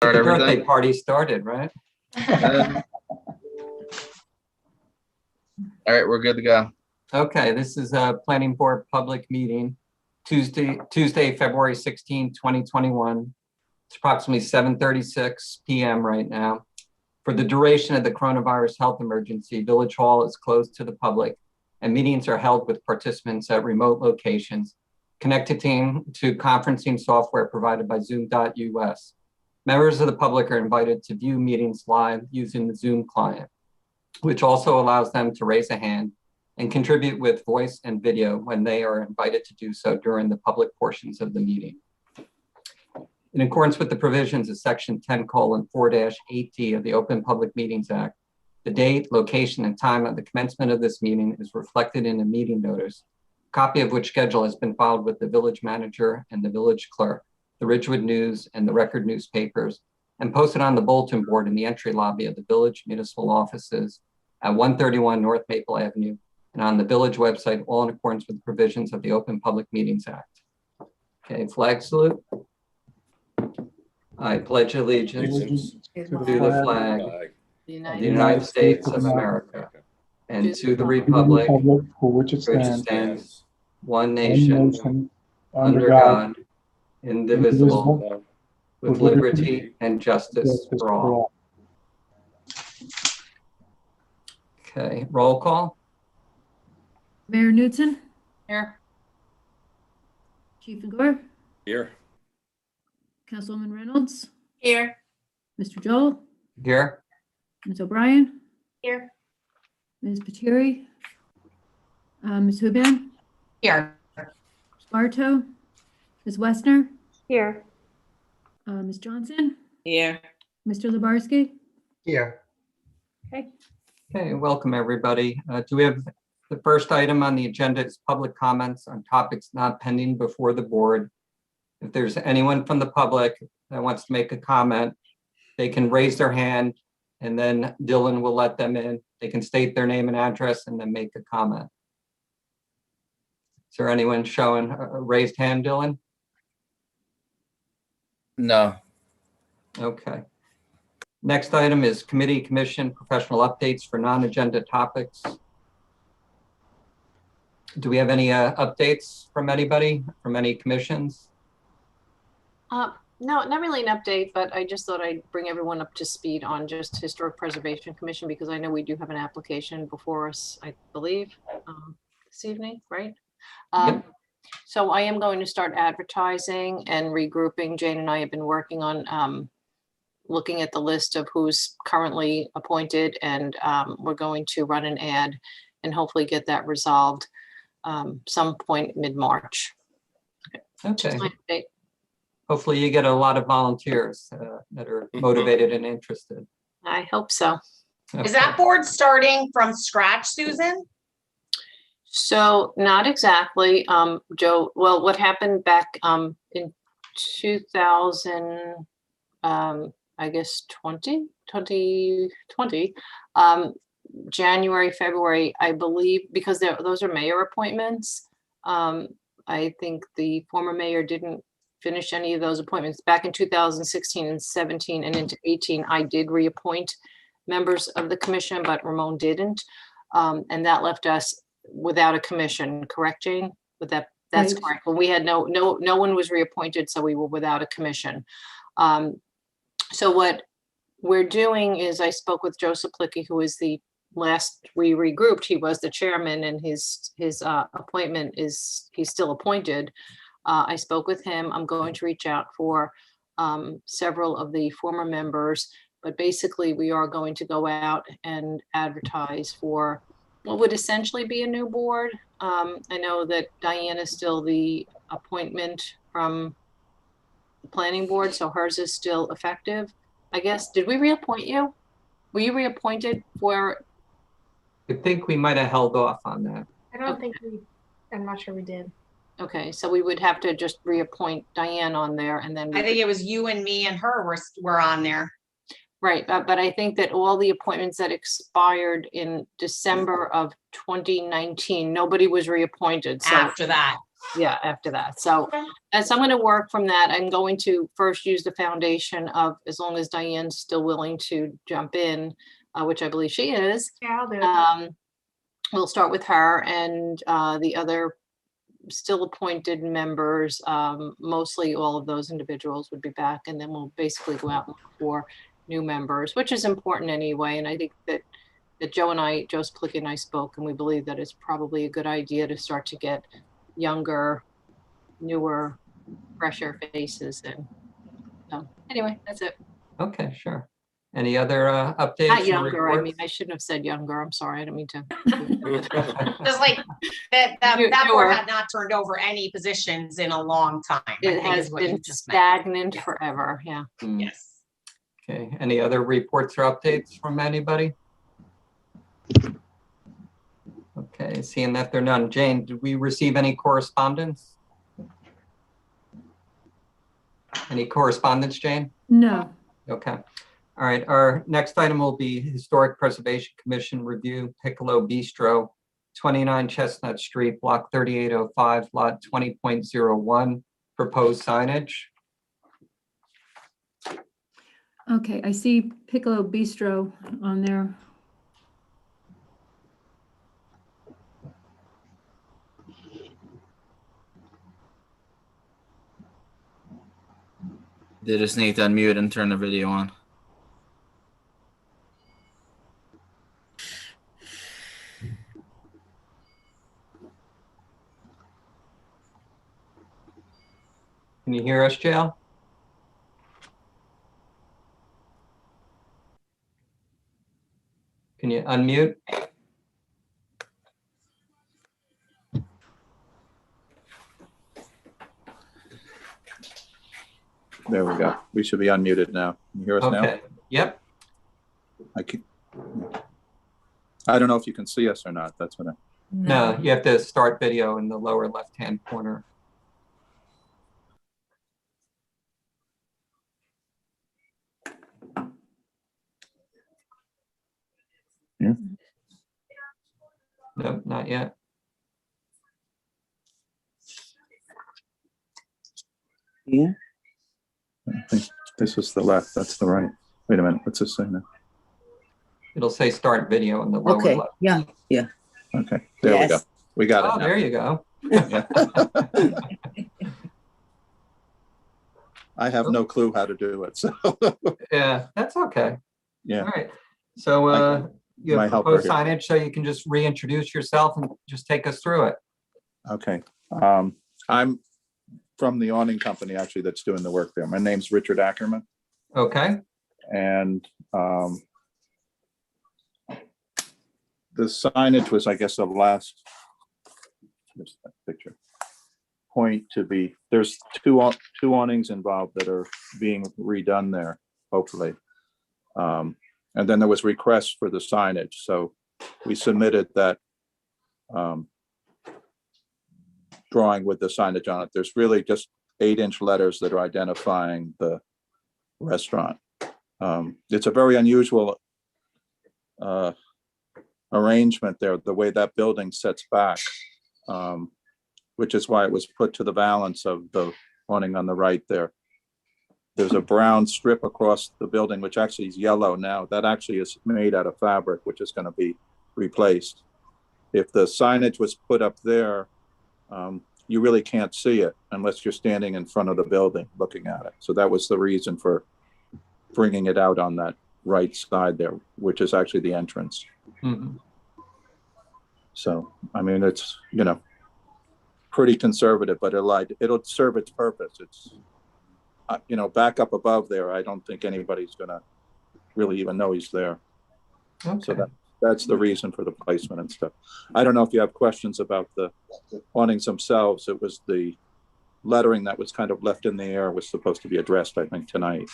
Start the birthday everything. party started, right? All right, we're good to go. Okay, this is a planning board public meeting, Tuesday, February 16, 2021. It's approximately 7:36 p.m. right now. For the duration of the coronavirus health emergency, Village Hall is closed to the public and meetings are held with participants at remote locations connected to conferencing software provided by Zoom.us. Members of the public are invited to view meetings live using the Zoom client, which also allows them to raise a hand and contribute with voice and video when they are invited to do so during the public portions of the meeting. In accordance with the provisions of Section 10:4-8D of the Open Public Meetings Act, the date, location, and time of the commencement of this meeting is reflected in a meeting notice, a copy of which schedule has been filed with the village manager and the village clerk, the Ridgewood News and the Record newspapers, and posted on the bulletin board in the entry lobby of the village municipal offices at 131 North Maple Avenue and on the village website, all in accordance with the provisions of the Open Public Meetings Act. Okay, flag salute. I pledge allegiance to the flag of the United States of America and to the republic for which it for which it stands, stands, one one nation, nation, under God, indivisible, with liberty and justice for all. Okay, roll call. Mayor Knudsen, Here. Chief Gore, Here. Councilwoman Reynolds, Here. Mr. Joel, Here. Ms. O'Brien, Here. Ms. Patiri, Ms. Huban, Here. Ms. Bartow, Ms. Westner, Here. Ms. Johnson, Here. Mr. Lebarsky. Here. Okay. Okay, welcome everybody. Do we have the first item on the agenda is public comments on topics not pending before the board. If there's anyone from the public that wants to make a comment, they can raise their hand and then Dylan will let them in. They can state their name and address and then make a comment. Is there anyone showing a raised hand, Dylan? No. Okay. Next item is committee, commission, professional updates for non-agenda topics. Do we have any updates from anybody, from any commissions? No, not really an update, but I just thought I'd bring everyone up to speed on just Historic Preservation Commission because I know we do have an application before us, I believe, this evening, right? Yep. So I am going to start advertising and regrouping. Jane and I have been working on looking at the list of who's currently appointed, and we're going to run an ad and hopefully get that resolved some point mid-March. Okay. My update. Hopefully you get a lot of volunteers that are motivated and interested. I hope so. Is that board starting from scratch, Susan? So not exactly, Joe. Well, what happened back in 2000, I guess 2020, January, February, I believe, because those are mayor appointments. I think the former mayor didn't finish any of those appointments. Back in 2016 and 17 and into 18, I did reappoint members of the commission, but Ramon didn't. And that left us without a commission, correct, Jane? That's Right. correct. When we had no one was reappointed, so we were without a commission. So what we're doing is I spoke with Joseph Plicky, who is the last we regrouped. He was the chairman and his appointment he's still appointed. I spoke with him. I'm going to reach out for several of the former members, but basically we are going to go out and advertise for what would essentially be a new board. I know that Diane is still the appointment from the planning board, so hers is still effective. I guess, did we reappoint you? Were you reappointed for? I think we might have held off on that. I don't think I'm not sure we did. Okay, so we would have to just reappoint Diane on there and then. I think it was you and me and her were on there. Right, but I think that all the appointments that expired in December of 2019, nobody was reappointed. So After that. yeah, after that. So Okay. as I'm going to work from that, I'm going to first use the foundation of, as long as Diane's still willing to jump in, which I believe she is. Yeah, I'll do it. We'll start with her and the other still appointed members. Mostly all of those individuals would be back, and then we'll basically go out and look for new members, which is important anyway. And I think that Joe Splicki and I spoke, and we believe that it's probably a good idea to start to get younger, newer, fresher faces in. So anyway, that's it. Okay, sure. Any other updates? Not or younger, I mean, reports? I shouldn't have said younger. I'm sorry, I didn't mean to. Just like that You- board you are- had not turned over any positions in a long time. I It think has is what you been just meant. stagnant Yeah. forever, yeah. Mm, Yes. Okay, any other reports or updates from anybody? Okay, seeing that there are none. Jane, did we receive any correspondence? Any correspondence, Jane? No. Okay. All right, our next item will be Historic Preservation Commission review, Piccolo Bistro, 29 Chestnut Street, block 3805, lot 20.01, proposed signage. Okay, I see Piccolo Bistro on there. They just need to unmute and turn the video on. Can you hear us, Jael? Can you unmute? There we go. We should be unmuted now. Can you hear us now? Okay, yep. I don't know if you can see us or not. That's what I, No, you have to start video in the lower left-hand corner. Yeah. Nope, not yet. I think this is the left. That's the right. Wait a minute. What's this say now? It'll say start video in the lower Okay, left. yeah, Okay, there we go. Yes. We got Oh, it there you go. now. I have no clue how to do it. So Yeah, that's okay. All yeah, right. So you my have helper proposed here. signage, so you can just reintroduce yourself and just take us through it. okay. I'm from the awning company actually that's doing the work there. My name's Richard Ackerman. Okay, And the signage was, I guess, the last here's that picture point to be. There's two awnings involved that are being redone there, hopefully. And then there was requests for the signage, so we submitted that drawing with the signage on it. There's really just 8-inch letters that are identifying the restaurant. It's a very unusual arrangement there, the way that building sets back, which is why it was put to the balance of the awning on the right there. There's a brown strip across the building, which actually is yellow now. That actually is made out of fabric, which is going to be replaced. If the signage was put up there, you really can't see it unless you're standing in front of the building looking at it. So that was the reason for bringing it out on that right side there, which is actually the entrance. Mhm. So, I mean, it's, pretty conservative, but it'll serve its purpose. It's, back up above there, I don't think anybody's gonna really even know he's there. So Okay. that's the reason for the placement and stuff. I don't know if you have questions about the awnings themselves. It was the lettering that was kind of left in the air was supposed to be addressed, I think, tonight.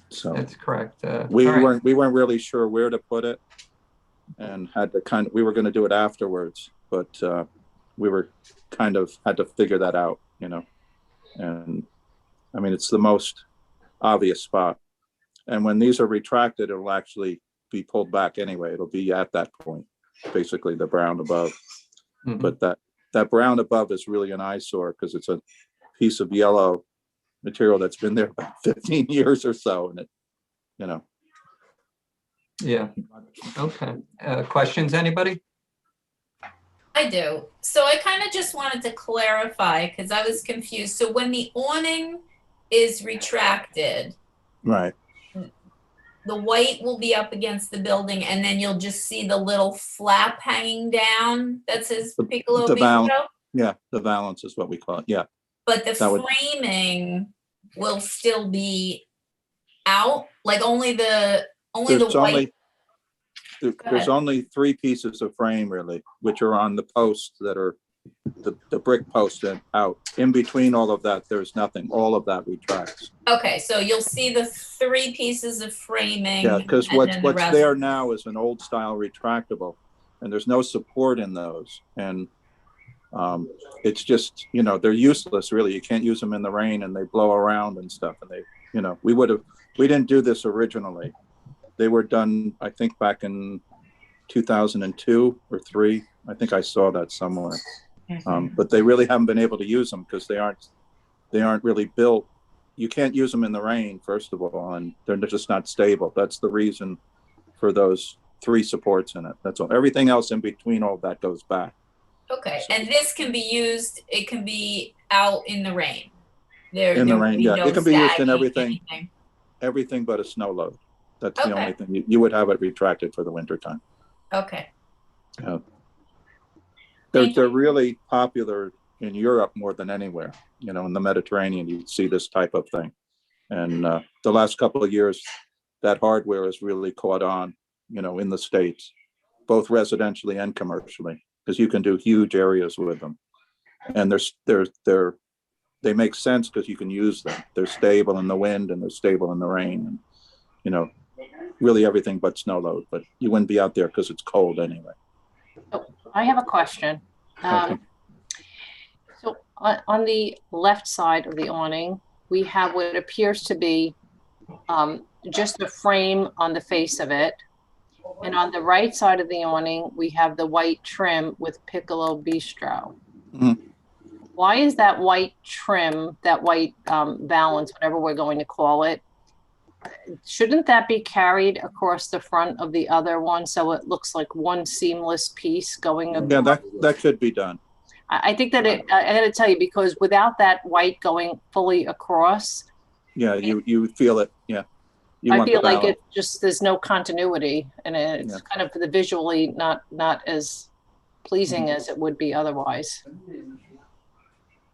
So That's correct. we all right. weren't really sure where to put it, and we were going to do it afterwards, but we were kind of had to figure that out, and I mean, it's the most obvious spot. And when these are retracted, it'll actually be pulled back anyway. It'll be at that point, basically the brown above. Mhm. But that brown above is really an eyesore because it's a piece of yellow material that's been there about 15 years or so, and it, you know. Yeah, okay. Questions, anybody? I do. So I kind of just wanted to clarify because I was confused. So when the awning is retracted, Right. the white will be up against the building and then you'll just see the little flap hanging down that says Piccolo The balance, Bistro. yeah, the balance is what we call it, yeah. But the That would- framing will still be out, like only the There's white. there's only 3 pieces of frame really, which are on the posts that are the brick post and out. In between all of that, there's nothing. All of that retracts. Okay, so you'll see the 3 pieces of framing. Yeah, because and then the what's rest. there now is an old style retractable, and there's no support in those. And it's just, you know, they're useless really. You can't use them in the rain and they blow around and stuff. And they, you know, we didn't do this originally. They were done, I think, back in 2002 or 3. I think I saw that somewhere. But they really haven't been able to use them because they aren't really built. You can't use them in the rain, first of all, and they're just not stable. That's the reason for those 3 supports in it. That's all. Everything else in between all that goes back. Okay, and this can be used, it can be out in the rain. In the there will rain, be yeah. no It can be used in sagging, everything but a snow load. That's the Okay. only thing. You would have it retracted for the winter time. Okay, Yeah. Thank They're you. really popular in Europe more than anywhere. You know, in the Mediterranean, you see this type of thing. And the last couple of years, that hardware has really caught on, you know, in the States, both residentially and commercially, because you can do huge areas with them. And they make sense because you can use them. They're stable in the wind and they're stable in the rain. And, you know, really everything but snow load, but you wouldn't be out there because it's cold anyway. I have a question. Okay. So on the left side of the awning, we have what appears to be just a frame on the face of it. And on the right side of the awning, we have the white trim with Piccolo Bistro. Mhm. Why is that white trim, that white valance, whatever we're going to call it, shouldn't that be carried across the front of the other one so it looks like one seamless piece going? Yeah, that could be done. I think that I got to tell you, because without that white going fully across, Yeah, you feel it. Yeah. You I want feel the like balance. it just, there's no continuity, and it's Yeah. kind of the visually not as pleasing as it would be otherwise.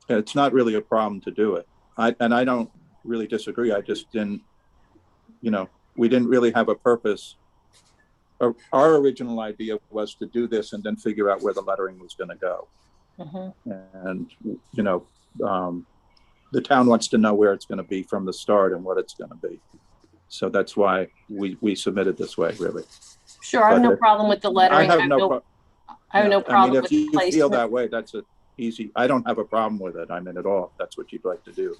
Yeah, it's not really a problem to do it. I don't really disagree. I just didn't, you know, we didn't really have a purpose. Our original idea was to do this and then figure out where the lettering was going to go. Mhm. And, you know, the town wants to know where it's going to be from the start and what it's going to be. So that's why we submitted this way, really. Sure, I have But no problem with the lettering. I have no problem if with you the feel placement. that way, that's easy. I don't have a problem with it. I mean, at all. If that's what you'd like to do.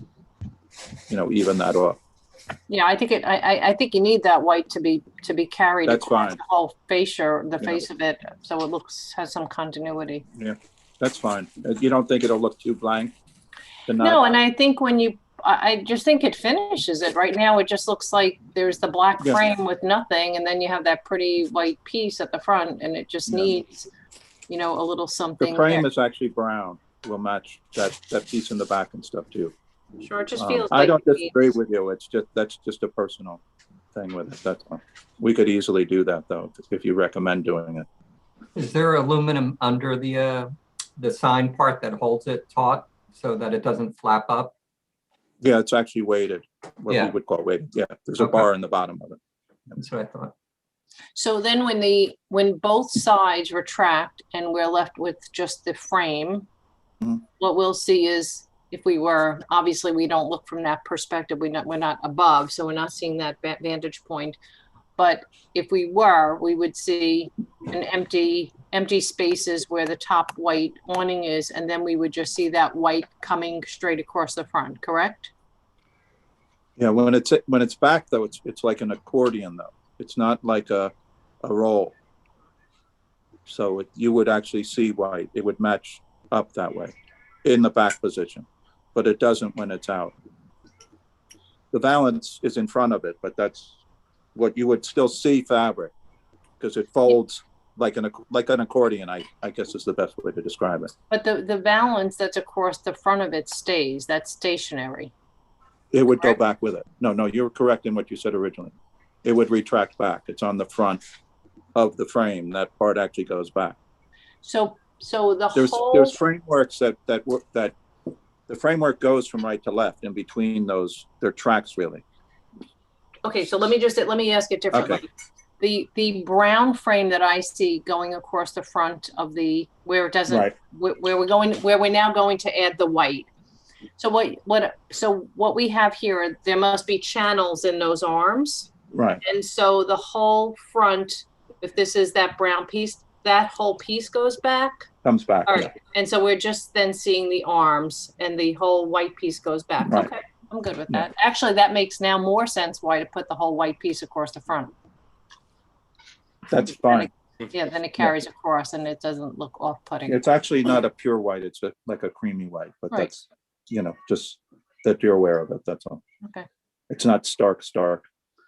You know, even that off. Yeah, I think I think you need that white to be carried That's across fine. the whole fascia, the Yeah. face of it, so it has some continuity. That's fine. You don't think it'll look too blank? No, and I think I just think it finishes it. Right now, it just looks like there's the black Yeah. frame with nothing, and then you have that pretty white piece at the front, and it just Yeah. needs, you know, a little The something frame there. is actually brown. Will match that piece in the back and stuff too. Sure, it just feels I like don't it disagree needs- with you. That's just a personal thing with it. That's all. We could easily do that though, if you recommend doing it. Is there aluminum under the sign part that holds it taut so that it doesn't flap up? Yeah, it's actually weighted, what Yeah. we would call weighted. Yeah, there's a Okay. bar in the bottom of it. That's what I thought. So then when both sides retract and we're left with just the frame, Mhm. what we'll see is, if we were, obviously we don't look from that perspective, we're not above, so we're not seeing that vantage point. But if we were, we would see an empty spaces where the top white awning is, and then we would just see that white coming straight across the front, correct? Yeah, when it's back though, it's like an accordion though. It's not like a roll. So you would actually see white. It would match up that way in the back position, but it doesn't when it's out. The valance is in front of it, but that's what you would still see fabric because it folds like an accordion, I guess is the best way to describe it. But the valance that's across the front of it stays, that's stationary. It would go back with it. No, you're correct in what you said originally. It would retract back. It's on the front of the frame. That part actually goes back. So the There's whole, frameworks that the framework goes from right to left. In between those, they're tracks really. okay, so let me ask it differently. Okay. The brown frame that I see going across the front of the, where it doesn't, Right. where we're now going to add the white. So what we have here, there must be channels in those arms. Right. And so the whole front, if this is that brown piece, that whole piece goes back. Comes back. All Yeah. right. And so we're just then seeing the arms and the whole white piece goes back. Right. Okay, I'm good with Yeah. that. Actually, that makes now more sense why to put the whole white piece across the front. That's fine. Yeah, then it carries across and it doesn't look off-putting. It's actually not a pure white. It's like a creamy white, but Right. that's, just that you're aware of it. That's all. Okay. It's not stark,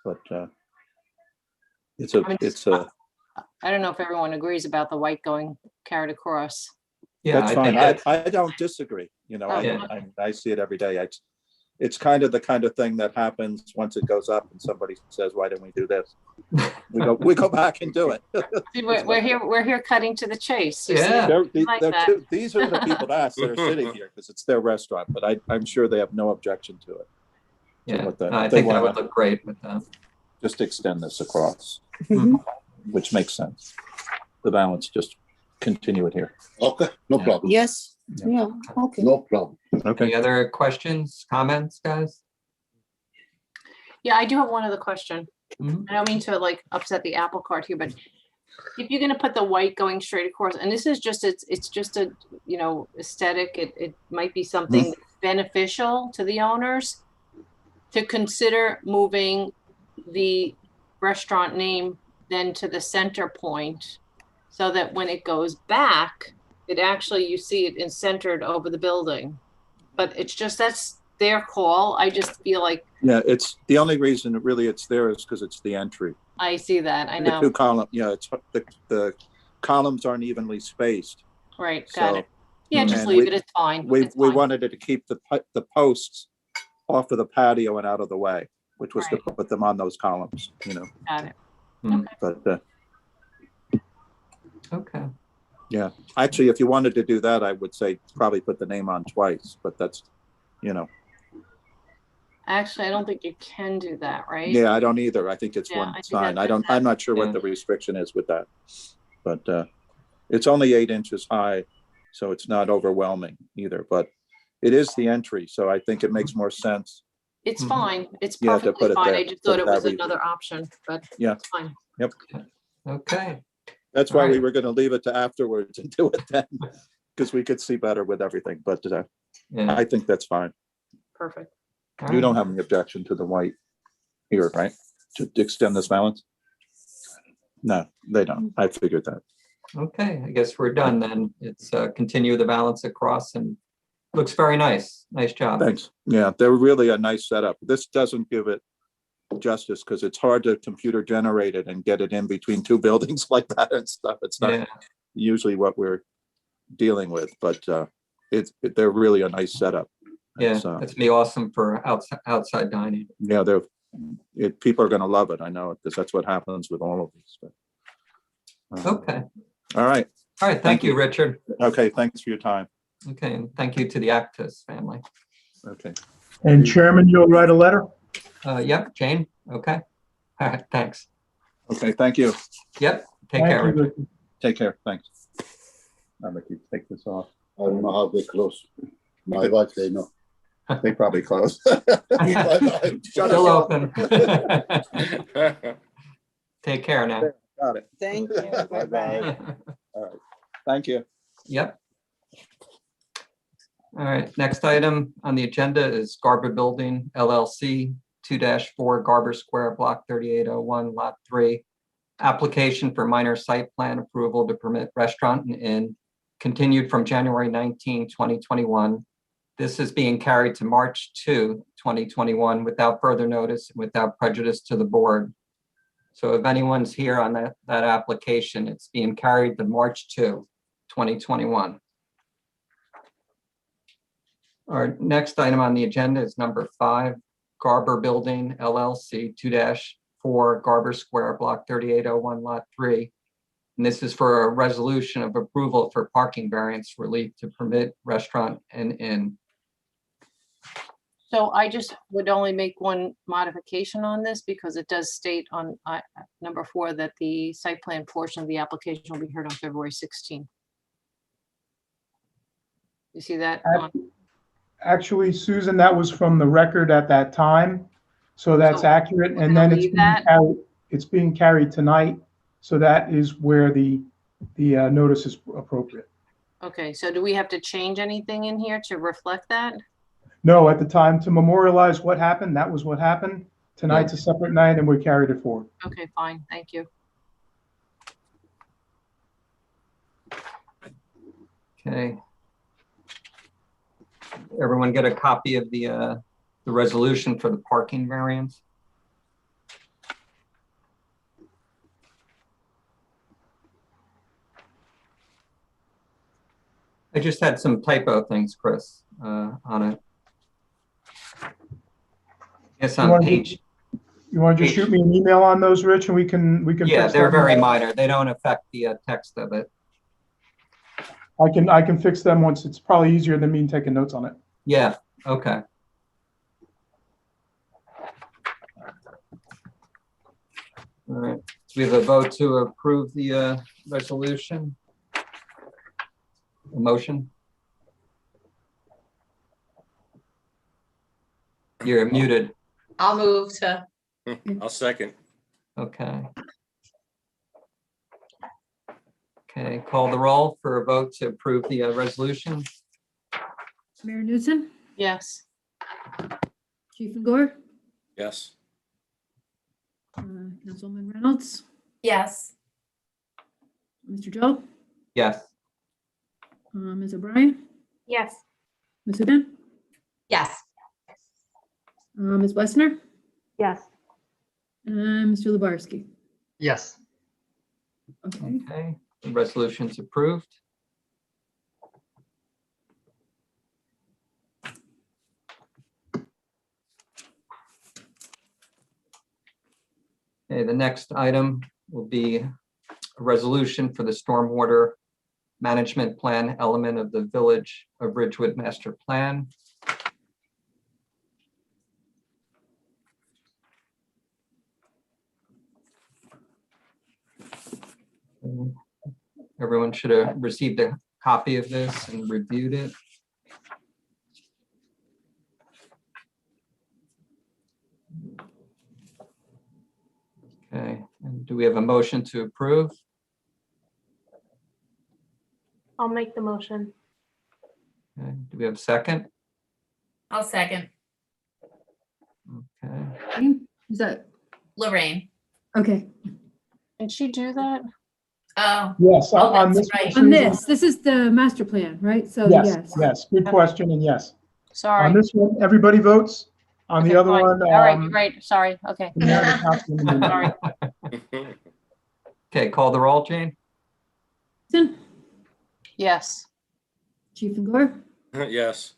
but it's a, I don't know if everyone agrees about the white going carried across. Yeah, that's I fine. think I don't disagree. Oh, yeah. I see it every day. It's kind of the kind of thing that happens once it goes up and somebody says, why didn't we do this? We go back and do it. See, we're here cutting to the chase. You see? Yeah. Like that. These are the people that are sitting here because it's their restaurant, but I'm sure they have no objection to it. Yeah, what the- I they think that wanna- would look great with that. Just extend this across, Mhm. which makes sense. The balance, just continue it here. Okay, no Yeah. problem. Yes, Yeah. yeah, okay. No problem. Okay. Any other questions, comments, guys? Yeah, I do have one other question. Mhm. I don't mean to like upset the apple cart here, but if you're gonna put the white going straight across, and this is just, it's just a, aesthetic, it might be something beneficial to the owners to consider moving the restaurant name then to the center point so that when it goes back, it actually, you see it is centered over the building. But it's just, that's their call. I just feel like Yeah, it's the only reason it's there is because it's the entry. I see that. I The know. two column, it's the columns aren't evenly spaced. Right, got So, it. Yeah, just and leave we- it. It's fine. We It's fine. wanted it to keep the posts off of the patio and out of the way, which was to Right. put them on those columns, Got it. but Okay, actually, if you wanted to do that, I would say probably put the name on twice, but that's, Actually, I don't think you can do that, right? yeah, I don't either. I think it's Yeah, I one think sign. that- I'm not sure Yeah. what the restriction is with that. But it's only 8 inches high, so it's not overwhelming either, but it is the entry, so I think it makes more sense. It's Mhm. fine. It's Yeah, to put perfectly it fine. there I just for thought it that was reason. another option, but Yeah. it's fine. okay. That's why we Alright. were gonna leave it to afterwards and do it then, because we could see better with everything, but Yeah. I think that's fine. Perfect. all You don't right. have any objection to the white here, right? To extend this balance? No, they don't. I figured that. Okay, I guess we're done then. It's continue the balance across and looks very nice. Nice job. Thanks. Yeah, they're really a nice setup. This doesn't give it justice because it's hard to computer generate it and get it in between two buildings like that and stuff. It's not Yeah, usually what we're dealing with, but they're really a nice setup. yeah, It's, it's be awesome for outside dining. Yeah, people are gonna love it. I know, because that's what happens with all of these. But, Okay, all right. all right, thank you, Richard. Okay, thanks for your time. Okay, and thank you to the Actus family. Okay. And Chairman, you'll write a letter? Yep, Jane, okay. All right, thanks. Okay, thank you. Yep, take Thank care, you, Richard. Richard. Take care. Thanks. I'm gonna take this off. I don't know how they close. My wife, they know. They probably close. Bye-bye. Still open. Take care now. Got it. Thank you, Bye-bye. bye-bye. All right. Thank you. Yep. All right, next item on the agenda is Garber Building LLC, 2-4 Garber Square, Block 3801, Lot 3. Application for minor site plan approval to permit restaurant and inn continued from January 19, 2021. This is being carried to March 2, 2021, without further notice and without prejudice to the board. So if anyone's here on that application, it's being carried to March 2, 2021. Our next item on the agenda is number 5, Garber Building LLC 2-4 Garber Square, Block 3801, Lot 3. And this is for a resolution of approval for parking variance relief to permit restaurant and inn. So I just would only make one modification on this because it does state on number 4 that the site plan portion of the application will be heard on February 16th. You see that? Actually, Susan, that was from the record at that time. So that's So accurate. we're And gonna then leave that? it's being carried tonight. So that is where the notice is appropriate. Okay, so do we have to change anything in here to reflect that? No, at the time, to memorialize what happened, that was what happened. Tonight's a separate night and we carried it forward. Okay, fine, thank you. Okay. Everyone get a copy of the resolution for the parking variance? I just had some typo things, Chris, on it. Yes, on page. You want to just shoot me an email on those, Rich, and we can Yeah, fix they're them? very minor. They don't affect the text of it. I can fix them once. It's probably easier than me taking notes on it. Yeah, okay. All right, so we have a vote to approve the resolution. A motion? You're muted. I'll move to, I'll second. Okay. Okay, call the roll for a vote to approve the resolution. Mayor Newton, Yes, Chief Gore, Yes. Councilwoman Reynolds, Yes. Mr. Joe, Yes. Ms. O'Brien, Yes. Ms. Hudan, yes. Ms. Westner, Yes. and Mr. Lubarsky. Yes. Okay, Okay, the resolution's approved. Okay, the next item will be a resolution for the stormwater management plan element of the Village of Ridgewood Master Plan. Everyone should have received a copy of this and reviewed it. Okay, and do we have a motion to approve? I'll make the motion. Okay, do we have a second? I'll second. Okay, is that, Lorraine. okay, did she do that? Oh, Yes, Oh, on that's this. right. one, on Susan, this is the master plan, right? So Yes, yes. yes, good question, and yes. On Sorry. this one, everybody votes. On the Okay, other fine. one. All right, great, sorry, okay. we have a councilman. Sorry. okay, call the roll, Jane? Newton, Yes, Chief Gore, Yes.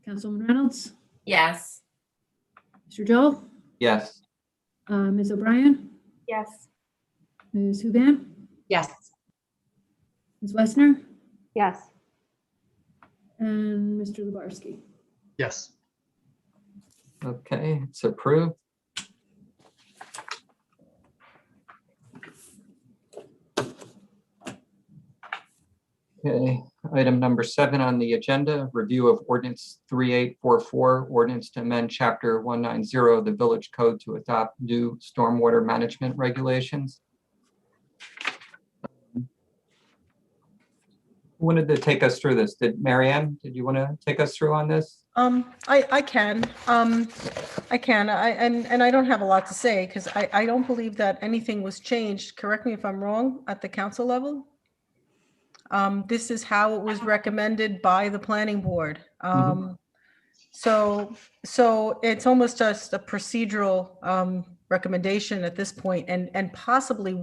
Councilwoman Reynolds, yes. Mr. Joel, Yes. Ms. O'Brien, Yes. Ms. Huban, Yes. Ms. Westner, Yes. and Mr. Lubarsky. Yes. Okay, it's approved. Okay, item number 7 on the agenda, review of ordinance 3844, ordinance to amend chapter 190 of the village code to adopt new stormwater management regulations. Who wanted to take us through this? Did Marianne, did you want to take us through on this? I can. And I don't have a lot to say because I don't believe that anything was changed. Correct me if I'm wrong, at the council level. This is how it was recommended by the planning board. So it's almost just a procedural recommendation at this point, and possibly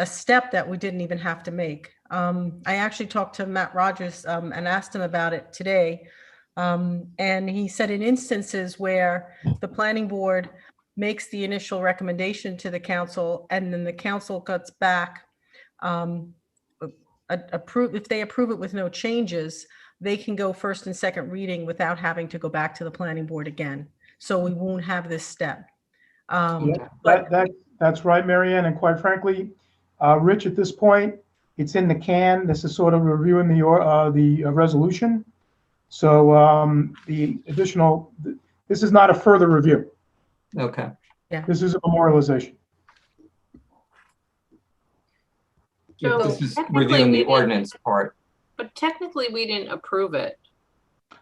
a step that we didn't even have to make. I actually talked to Matt Rogers and asked him about it today. And he said in instances where the planning board makes the initial recommendation to the council and then the council cuts back, if they approve it with no changes, they can go first and second reading without having to go back to the planning board again. So we won't have this step. That's right, Mary Ann, and quite frankly, Rich, at this point, it's in the can. This is sort of reviewing the resolution. So this is not a further review. Okay. Yeah. This is a memorialization. Yeah, So this is technically reviewing we the didn't- ordinance part. But technically, we didn't approve it.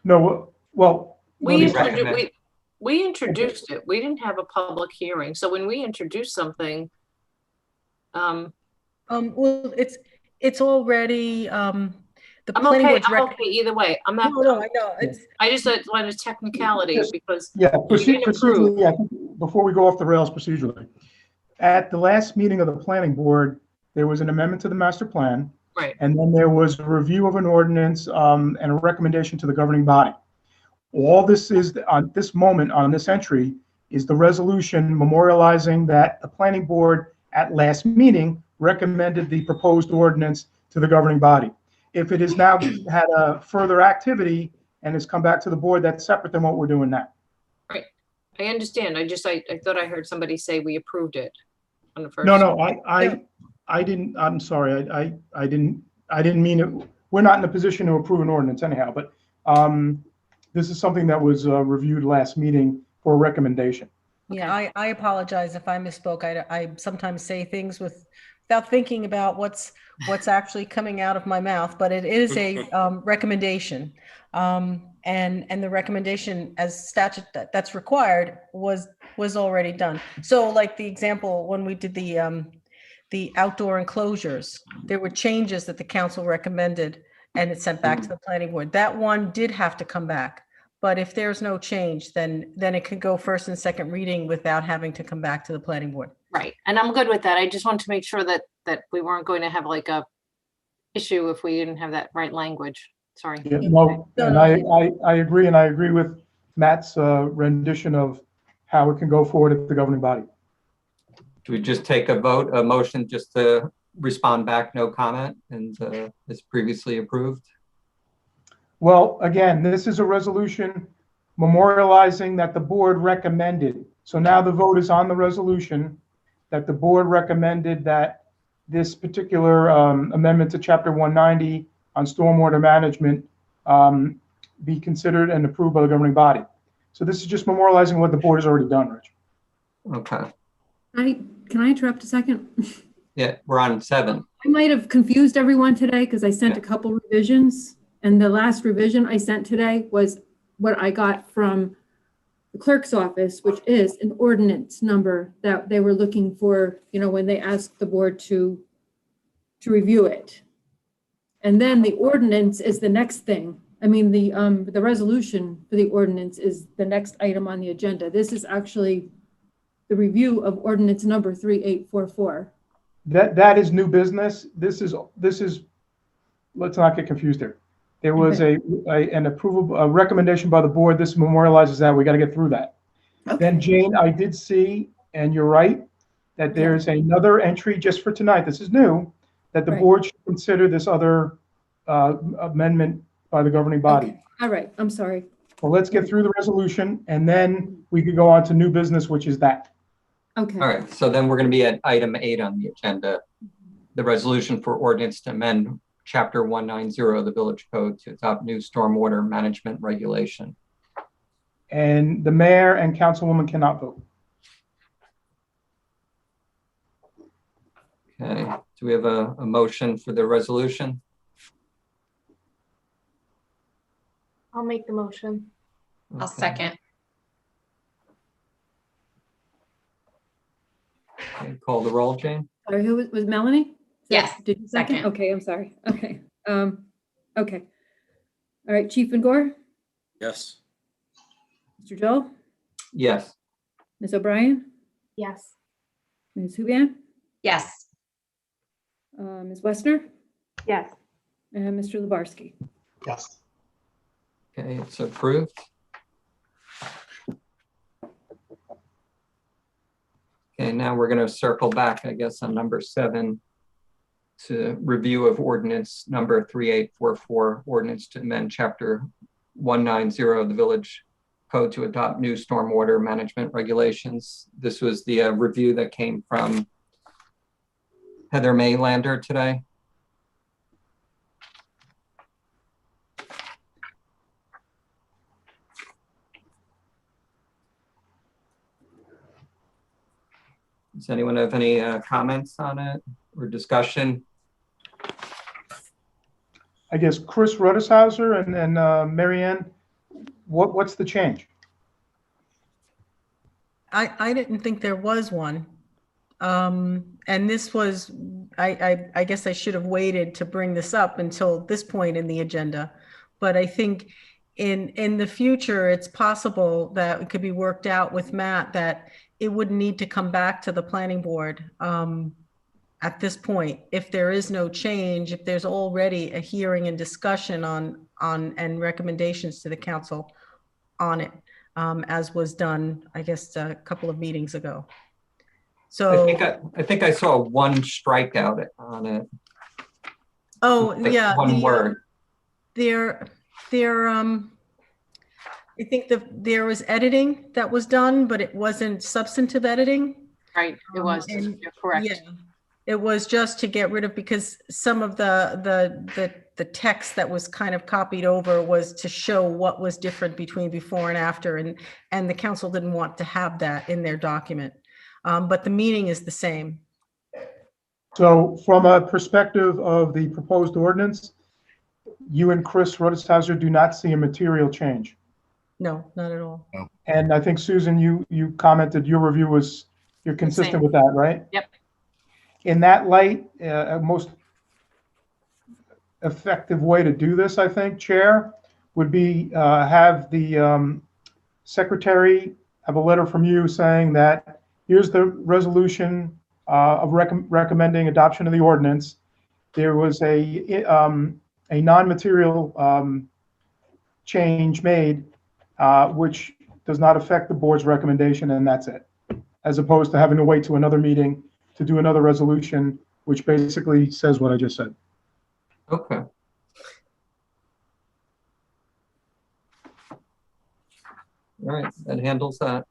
No, well, We we let me- recommend- we introduced it. We didn't have a public hearing. So when we introduce something, Well, it's already, the I'm planning okay. board's I'm okay either way. I'm not, No, I know, I just wanted a technicality Just- because Yeah, we didn't approve. procedurally, I think, before we go off the rails procedurally, at the last meeting of the planning board, there was an amendment to the master plan. Right. And then there was a review of an ordinance and a recommendation to the governing body. All this is, on this moment, on this entry, is the resolution memorializing that the planning board at last meeting recommended the proposed ordinance to the governing body. If it has now had a further activity and has come back to the board, that's separate than what we're doing now. I understand. I thought I heard somebody say we approved it on the first. No, I didn't, I'm sorry, I didn't mean it. We're not in a position to approve an ordinance anyhow, but this is something that was reviewed last meeting for a recommendation. Yeah, I apologize if I misspoke. I sometimes say things without thinking about what's actually coming out of my mouth, but it is a recommendation. And the recommendation as statute that's required was already done. So like the example, when we did the outdoor enclosures, there were changes that the council recommended and it sent back to the planning board. That one did have to come back. But if there's no change, then it can go first and second reading without having to come back to the planning board. Right. And I'm good with that. I just want to make sure that we weren't going to have like a issue if we didn't have that right language. Sorry. Yeah, no, and I agree, and I agree with Matt's rendition of how it can go forward at the governing body. Do we just take a motion just to respond back, no comment, and as previously approved? Well, again, this is a resolution memorializing that the board recommended. So now the vote is on the resolution that the board recommended that this particular amendment to Chapter 190 on stormwater management be considered and approved by the governing body. So this is just memorializing what the board has already done, Rich. Okay. Can I interrupt a second? Yeah, we're on 7. I might have confused everyone today because I sent a couple revisions. And the last revision I sent today was what I got from the clerk's office, which is an ordinance number that they were looking for, when they asked the board to review it. And then the ordinance is the next thing. I mean, the resolution for the ordinance is the next item on the agenda. This is actually the review of ordinance number 3844. That is new business. This is, let's not get confused here. There was an approval, a recommendation by the board. This memorializes that. We got to get through that. Okay. Then Jane, I did see, and you're right, that there's another entry just for tonight. This is new, that the board should consider this other amendment by the governing body. Okay. All right. I'm sorry. Well, let's get through the resolution and then we could go on to new business, which is that. Okay. All right. So then we're going to be at item 8 on the agenda, the resolution for ordinance to amend Chapter 190 of the Village Code to adopt new stormwater management regulation. And the mayor and councilwoman cannot vote. Okay. Do we have a motion for the resolution? I'll make the motion. I'll second. Okay, call the roll, Jane. Sorry, who was Melanie? Yes, Did you second? second. Okay, I'm sorry. Okay. Okay. All right, Chief Van Gore, Yes. Mr. Joel, Yes. Ms. O'Brien, Yes. Ms. Hubian, Yes. Ms. Westner, Yes. and Mr. Lubarsky. Yes. Okay, it's approved. Okay, now we're going to circle back, I guess, on number 7 to review of ordinance number 3844, ordinance to amend chapter 190 of the village code to adopt new stormwater management regulations. This was the review that came from Heather Maylander today. Does anyone have any comments on it or discussion? I guess Chris Rudishauser and Mary Ann, what's the change? I didn't think there was one. And this was, I guess I should have waited to bring this up until this point in the agenda. But I think in the future, it's possible that it could be worked out with Matt that it wouldn't need to come back to the planning board at this point. If there is no change, if there's already a hearing and discussion on and recommendations to the council on it, as was done, I guess, a couple of meetings ago. So I think I saw one strikeout on it. oh Like yeah, one word. I think there was editing that was done, but it wasn't substantive editing. Right, it was, And you're correct. yeah, it was just to get rid of, because some of the text that was kind of copied over was to show what was different between before and after, and the council didn't want to have that in their document. But the meaning is the same. So from a perspective of the proposed ordinance, you and Chris Rudishauser do not see a material change. No, not at all. And I think, Susan, you commented your review was, you're consistent with that, right? Yep. In that light, a most effective way to do this, I think, Chair, would be have the secretary have a letter from you saying that here's the resolution of recommending adoption of the ordinance. There was a non-material change made, which does not affect the board's recommendation, and that's it. As opposed to having to wait to another meeting to do another resolution, which basically says what I just said. Okay. All right, that handles that.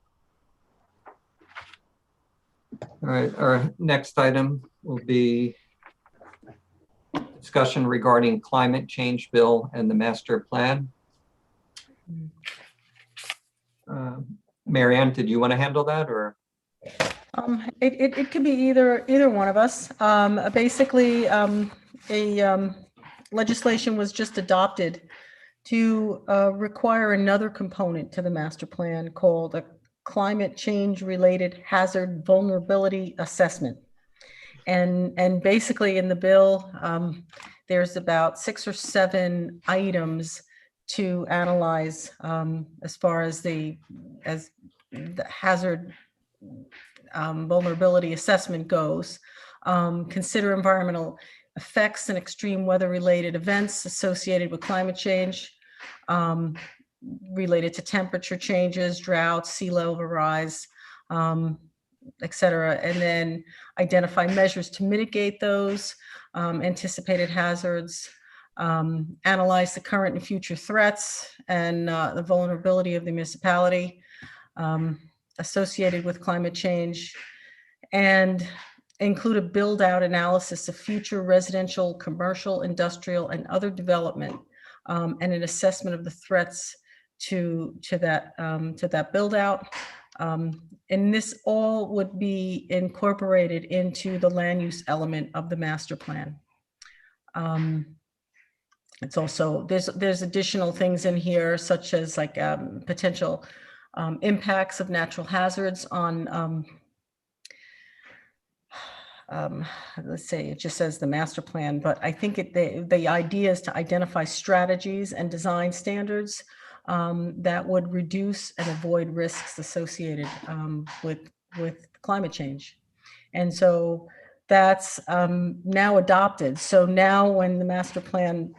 All right, our next item will be discussion regarding climate change bill and the master plan. Mary Ann, did you want to handle that, or? It could be either one of us. Basically, legislation was just adopted to require another component to the master plan called a climate change related hazard vulnerability assessment. And basically in the bill, there's about 6 or 7 items to analyze as far as the hazard vulnerability assessment goes. Consider environmental effects and extreme weather related events associated with climate change, related to temperature changes, droughts, sea level rise, et cetera. And then identify measures to mitigate those anticipated hazards, analyze the current and future threats and the vulnerability of the municipality associated with climate change, and include a build out analysis of future residential, commercial, industrial, and other development, and an assessment of the threats to that build out. And this all would be incorporated into the land use element of the master plan. It's also, there's additional things in here, such as like potential impacts of natural hazards on let's say, it just says the master plan, but I think the idea is to identify strategies and design standards that would reduce and avoid risks associated with climate change. And so that's now adopted. So now when the master plan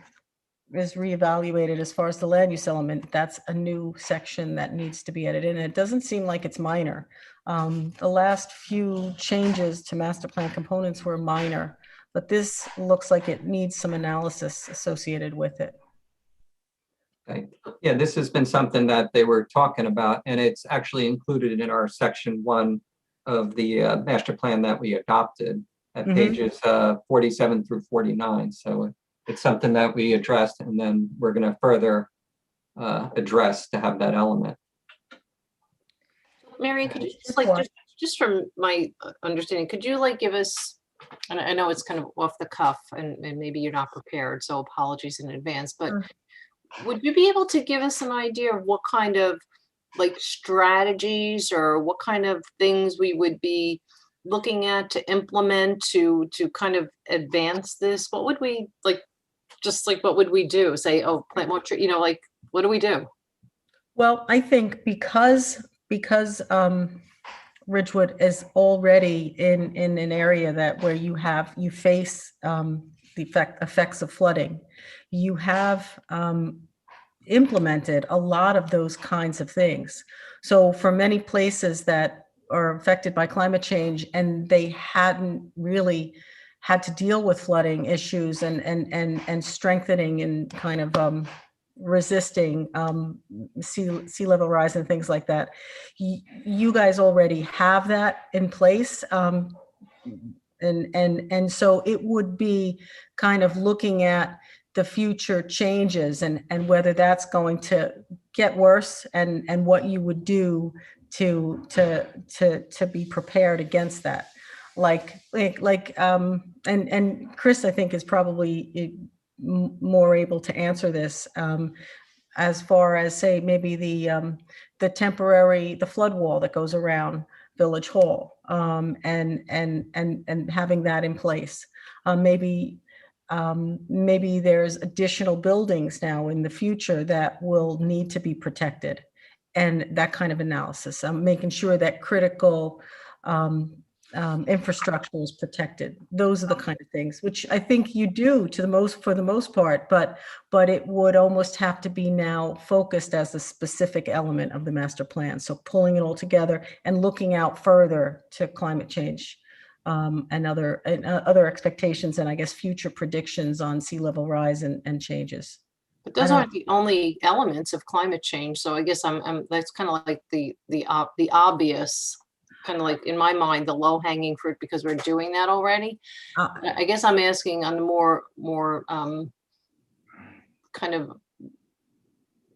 is reevaluated as far as the land use element, that's a new section that needs to be added in. And it doesn't seem like it's minor. The last few changes to master plan components were minor, but this looks like it needs some analysis associated with it. Okay. Yeah, this has been something that they were talking about, and it's actually included in our section 1 of the master plan that we adopted at pages 47 through 49. So it's something that we addressed, and then we're going to further address to have that element. Mary, could you just from my understanding, could you like give us, and I know it's kind of off the cuff and maybe you're not prepared, so apologies in advance, but would you be able to give us an idea of what kind of like strategies or what kind of things we would be looking at to implement to kind of advance this? What would we like, just like, what would we do? Say, oh, plant more trees, like, what do we do? Well, I think because Ridgewood is already in an area that where you face the effects of flooding, you have implemented a lot of those kinds of things. So for many places that are affected by climate change and they hadn't really had to deal with flooding issues and strengthening and kind of resisting sea level rise and things like that, you guys already have that in place. And so it would be kind of looking at the future changes and whether that's going to get worse and what you would do to be prepared against that. And Chris, I think, is probably more able to answer this as far as, say, maybe the flood wall that goes around Village Hall and having that in place. Maybe there's additional buildings now in the future that will need to be protected, and that kind of analysis. Making sure that critical infrastructure is protected. Those are the kind of things which I think you do for the most part, but it would almost have to be now focused as a specific element of the master plan. So pulling it all together and looking out further to climate change. And other expectations and I guess future predictions on sea level rise and changes. But those aren't the only elements of climate change. So I guess that's kind of like the obvious, kind of like in my mind, the low hanging fruit because we're doing that already. I guess I'm asking on the more kind of,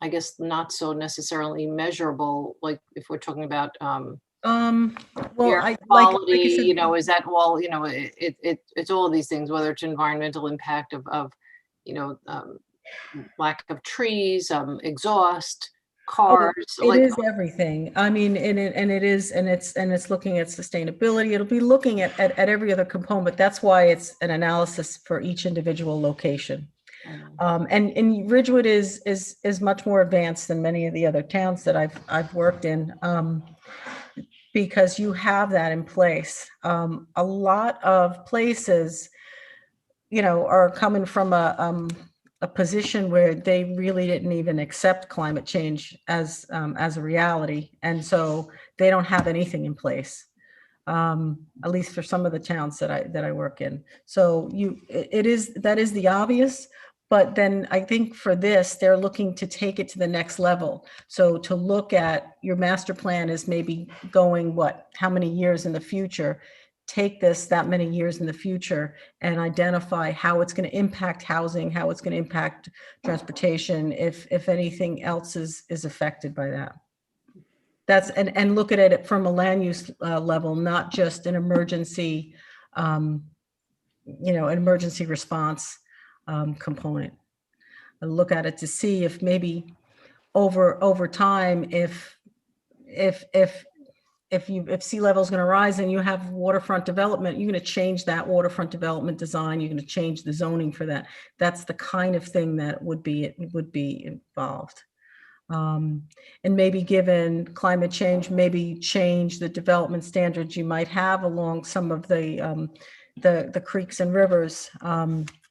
I guess not so necessarily measurable, like if we're talking about air quality, is that all, it's all of these things, whether it's environmental impact of lack of trees, exhaust, cars. It is everything. I mean, it's looking at sustainability. It'll be looking at every other component. That's why it's an analysis for each individual location. And Ridgewood is much more advanced than many of the other towns that I've worked in. Because you have that in place. A lot of places, are coming from a position where they really didn't even accept climate change as a reality, and so they don't have anything in place. At least for some of the towns that I work in. So that is the obvious. But then I think for this, they're looking to take it to the next level. So to look at your master plan is maybe going how many years in the future, take this that many years in the future and identify how it's going to impact housing, how it's going to impact transportation, if anything else is affected by that. And look at it from a land use level, not just an emergency, an emergency response component. And look at it to see if maybe over time, if if sea level is going to rise and you have waterfront development, you're going to change that waterfront development design. You're going to change the zoning for that. That's the kind of thing that would be involved. And maybe given climate change, maybe change the development standards you might have along some of the creeks and rivers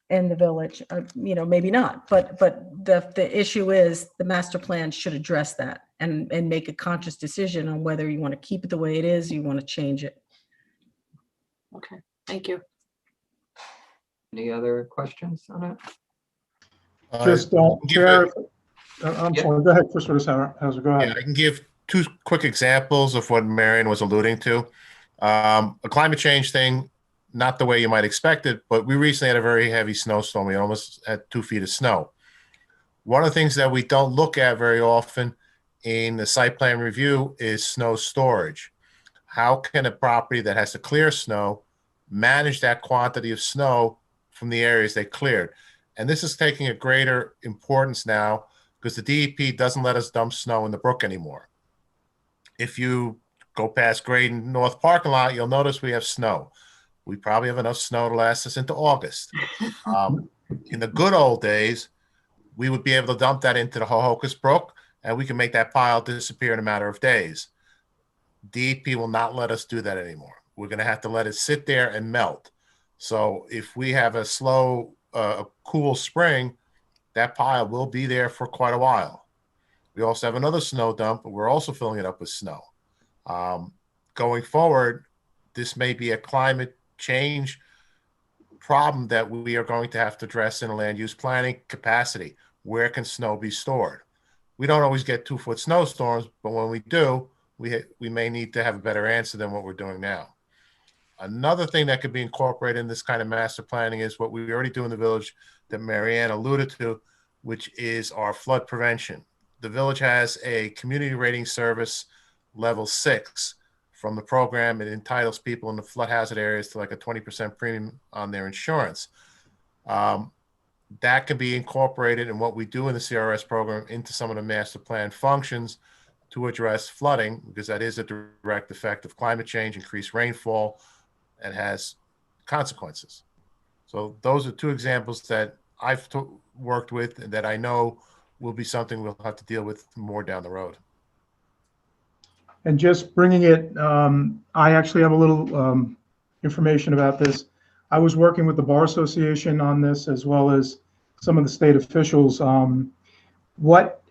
in the village. Maybe not, but the issue is the master plan should address that and make a conscious decision on whether you want to keep it the way it is, you want to change it. Okay, thank you. Any other questions on it? Just Chair, I'm Yeah. sorry, go ahead, Chris, Hauser, go ahead. I can give two quick examples of what Marion was alluding to. A climate change thing, not the way you might expect it, but we recently had a very heavy snowstorm. We almost had 2 feet of snow. One of the things that we don't look at very often in the site plan review is snow storage. How can a property that has to clear snow manage that quantity of snow from the areas they cleared? And this is taking a greater importance now because the DEP doesn't let us dump snow in the brook anymore. If you go past Graydon North parking lot, you'll notice we have snow. We probably have enough snow to last us into August. In the good old days, we would be able to dump that into the Hohokus Brook, and we can make that pile disappear in a matter of days. DEP will not let us do that anymore. We're going to have to let it sit there and melt. So if we have a slow, cool spring, that pile will be there for quite a while. We also have another snow dump, but we're also filling it up with snow. Going forward, this may be a climate change problem that we are going to have to address in a land use planning capacity. Where can snow be stored? We don't always get 2-foot snowstorms, but when we do, we may need to have a better answer than what we're doing now. Another thing that could be incorporated in this kind of master planning is what we already do in the village that Marianne alluded to, which is our flood prevention. The village has a community rating service level 6 from the program. It entitles people in the flood hazard areas to like a 20% premium on their insurance. That can be incorporated in what we do in the CRS program into some of the master plan functions to address flooding, because that is a direct effect of climate change, increased rainfall, and has consequences. So those are 2 examples that I've worked with and that I know will be something we'll have to deal with more down the road. And just bringing it, I actually have a little information about this. I was working with the Bar Association on this, as well as some of the state officials. What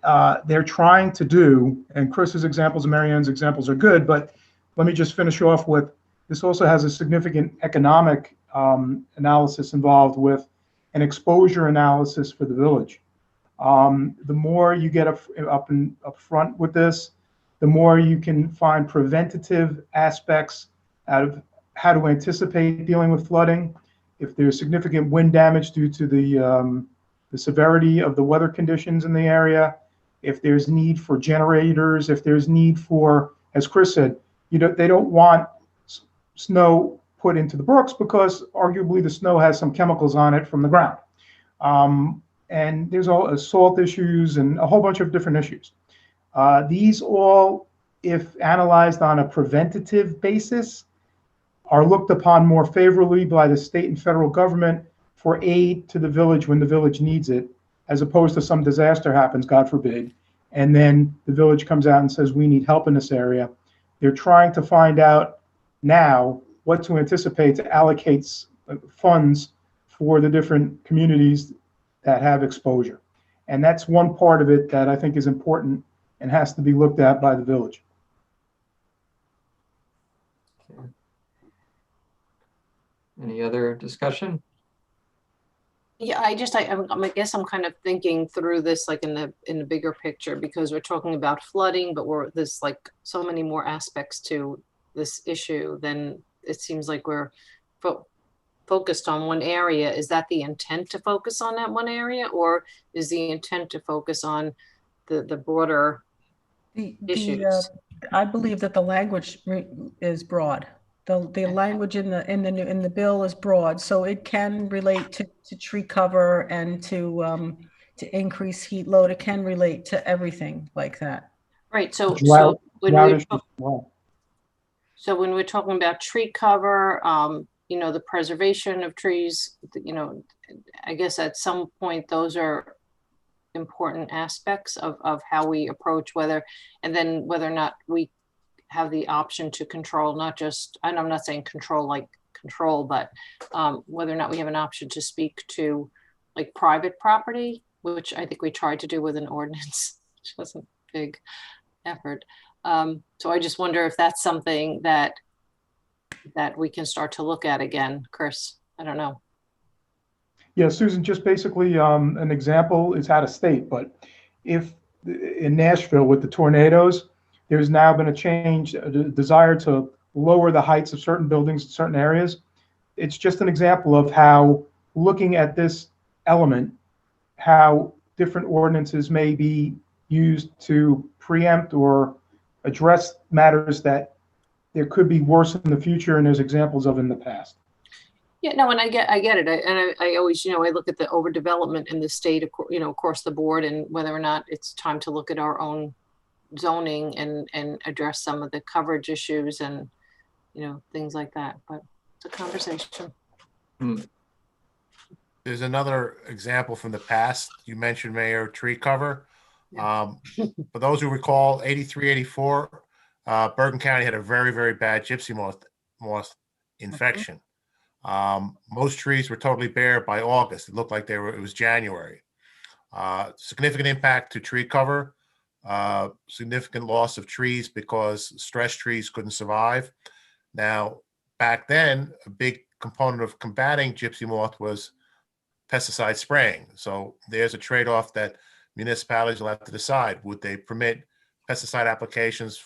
they're trying to do, and Chris's examples and Marianne's examples are good, but let me just finish off with, this also has a significant economic analysis involved with an exposure analysis for the village. The more you get up front with this, the more you can find preventative aspects out of how to anticipate dealing with flooding. If there's significant wind damage due to the severity of the weather conditions in the area, if there's need for generators, if there's need for, as Chris said, they don't want snow put into the brooks because arguably the snow has some chemicals on it from the ground. And there's all salt issues and a whole bunch of different issues. These all, if analyzed on a preventative basis, are looked upon more favorably by the state and federal government for aid to the village when the village needs it, as opposed to some disaster happens, God forbid, and then the village comes out and says, we need help in this area. They're trying to find out now what to anticipate to allocate funds for the different communities that have exposure. And that's one part of it that I think is important and has to be looked at by the village. Okay. Any other discussion? Yeah, I guess I'm kind of thinking through this like in the bigger picture, because we're talking about flooding, but there's like so many more aspects to this issue than it seems like we're focused on one area. Is that the intent to focus on that one area, or is the intent to focus on the broader issues? I believe that the language is broad. The language in the bill is broad, so it can relate to tree cover and to increase heat load. It can relate to everything like that. Right. So Drought when issues we're as well. So when we're talking about tree cover, the preservation of trees, I guess at some point, those are important aspects of how we approach and then whether or not we have the option to control, not just, and I'm not saying control like control, but whether or not we have an option to speak to like private property, which I think we tried to do with an ordinance, which was a big effort. So I just wonder if that's something that we can start to look at again. Chris, I don't know. Yeah, Susan, just basically an example is out of state, but if in Nashville with the tornadoes, there's now been a change, a desire to lower the heights of certain buildings in certain areas. It's just an example of how looking at this element, how different ordinances may be used to preempt or address matters that there could be worse in the future, and there's examples of in the past. Yeah, no, and I get it. I always, I look at the overdevelopment in the state, across the board, and whether or not it's time to look at our own zoning and address some of the coverage issues and, things like that. But it's a conversation. There's another example from the past. You mentioned, Mayor, tree cover. Yeah. For those who recall, 83, 84, Bergen County had a very, very bad gypsy moth infection. Most trees were totally bare by August. It looked like it was January. Significant impact to tree cover, significant loss of trees because stressed trees couldn't survive. Now, back then, a big component of combating gypsy moth was pesticide spraying. So there's a trade-off that municipalities will have to decide. Would they permit pesticide applications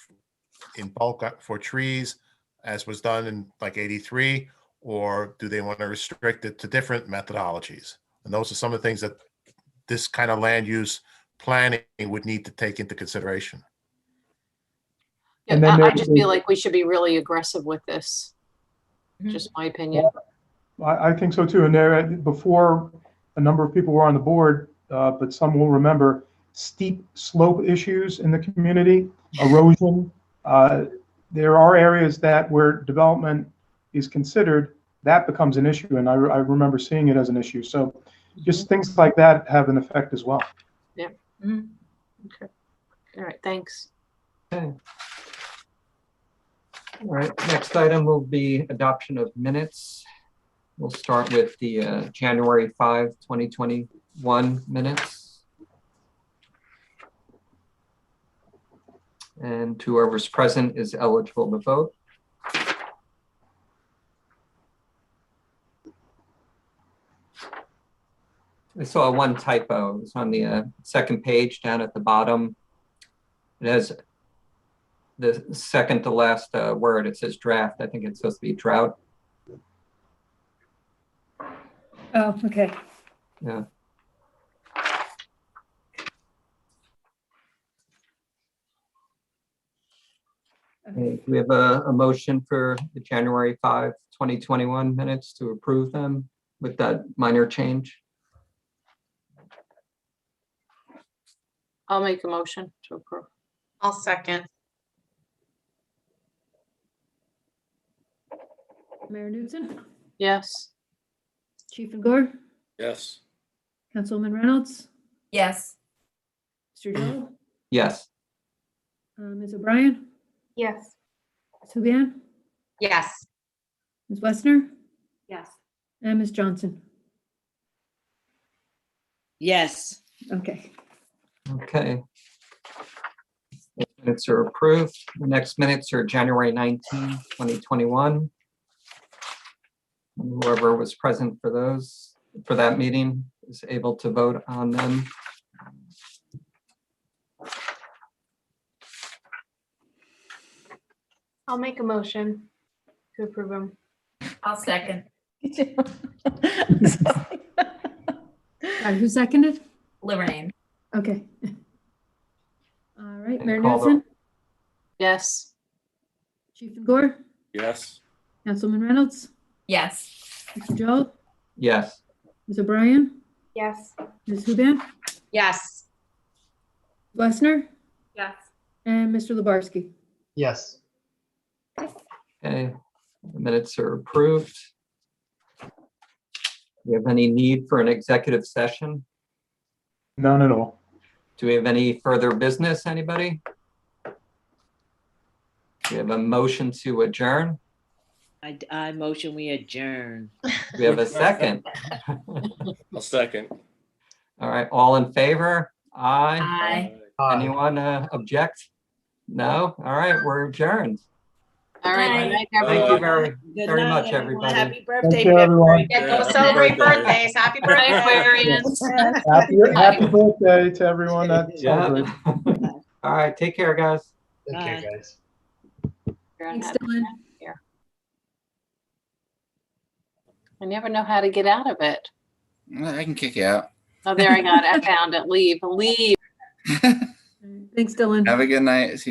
in bulk for trees, as was done in like 83, or do they want to restrict it to different methodologies? And those are some of the things that this kind of land use planning would need to take into consideration. Yeah, And then I just feel like we should be really aggressive with this. Just my opinion. I think so too. And there, before, a number of people were on the board, but some will remember steep slope issues in the community, erosion. There are areas where development is considered, that becomes an issue. And I remember seeing it as an issue. So just things like that have an effect as well. Yeah. Okay. All right. Thanks. Okay. All right, next item will be adoption of minutes. We'll start with the January 5, 2021 minutes. And whoever's present is eligible to vote. I saw one typo. It's on the second page down at the bottom. It has the second to last word. It says draft. I think it's supposed to be drought. Oh, okay. Yeah. Okay, do we have a motion for the January 5, 2021 minutes to approve them with that minor change? I'll make a motion to approve. I'll second. Mayor Newton, Yes. Chief Gore, Yes. Councilwoman Reynolds, Yes. Mr. Joel, Yes. Ms. O'Brien, Yes. Ms. Hubian, Yes. Ms. Westner, Yes. and Ms. Johnson. Yes. Okay. Okay. Minutes are approved. The next minutes are January 19, 2021. And whoever was present for that meeting is able to vote on them. I'll make a motion to approve them. I'll second. Who seconded? Lorraine. Okay. All right, Mayor Call the- Newton, Yes. Chief Gore, Yes. Councilwoman Reynolds, Yes. Mr. Joel, Yes. Ms. O'Brien, Yes. Ms. Huban, Yes. Westner, Yes. and Mr. Lebarsky. Yes. Okay, the minutes are approved. Do we have any need for an executive session? None at all. Do we have any further business, anybody? Do we have a motion to adjourn? I motion we adjourn. Do we have a second? I'll second. All right, all in favor? Aye. Aye. Anyone object? No? All right, we're adjourned. All right. Aye. Good night, Thank you everyone. very, Good very night, much, everyone. everybody. Happy birthday, you, everyone. February. Yeah, go Happy celebrate birthday. birthdays. Happy Hi, birthday. Aquarians. Happy birthday to everyone that Yeah. celebrates. All right, take care, guys. Bye. guys. Thanks, Dylan. I never know how to get out of it. I can kick you out. Oh, there I got it. I found it. Leave. Thanks, Dylan. Have a good night. See